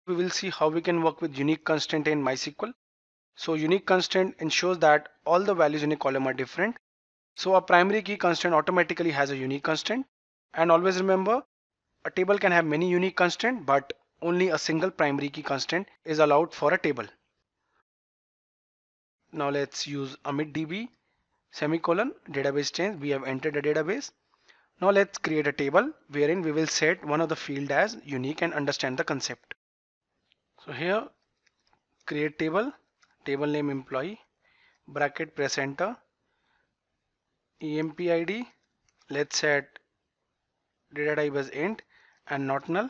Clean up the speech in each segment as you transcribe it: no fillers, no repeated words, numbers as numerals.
we will see how we can work with unique constraint in MySQL. So unique constraint ensures that all the values in a column are different. So a primary key constraint automatically has a unique constraint. And always remember, a table can have many unique constraints, but only a single primary key constraint is allowed for a table. Now let's use Amit DB semicolon database change. We have entered a database. Now let's create a table wherein we will set one of the field as unique and understand the concept. So here create table, table name employee, bracket press enter, empid, let's set data type as int and not null,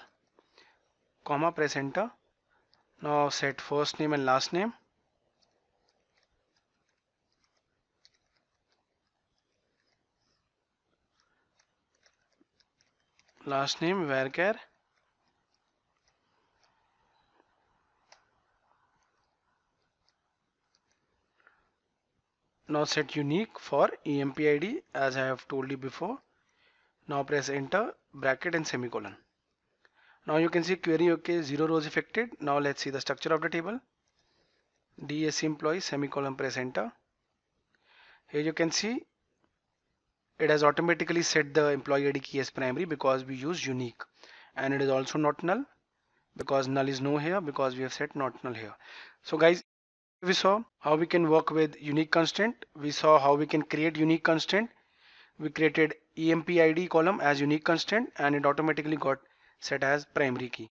comma press enter. Now set first name and last name. Last name varchar. Now set unique for empid as I have told you before. Now press enter, bracket and semicolon. Now you can see query okay, 0 rows affected. Now let's see the structure of the table. DSC employee semicolon press enter. Here you can see it has automatically set the employee ID key as primary because we use unique, and it is also not null because null is no here because we have set not null here. So guys, we saw how we can work with unique constraint. We saw how we can create unique constraint. We created empid column as unique constraint and it automatically got set as primary key.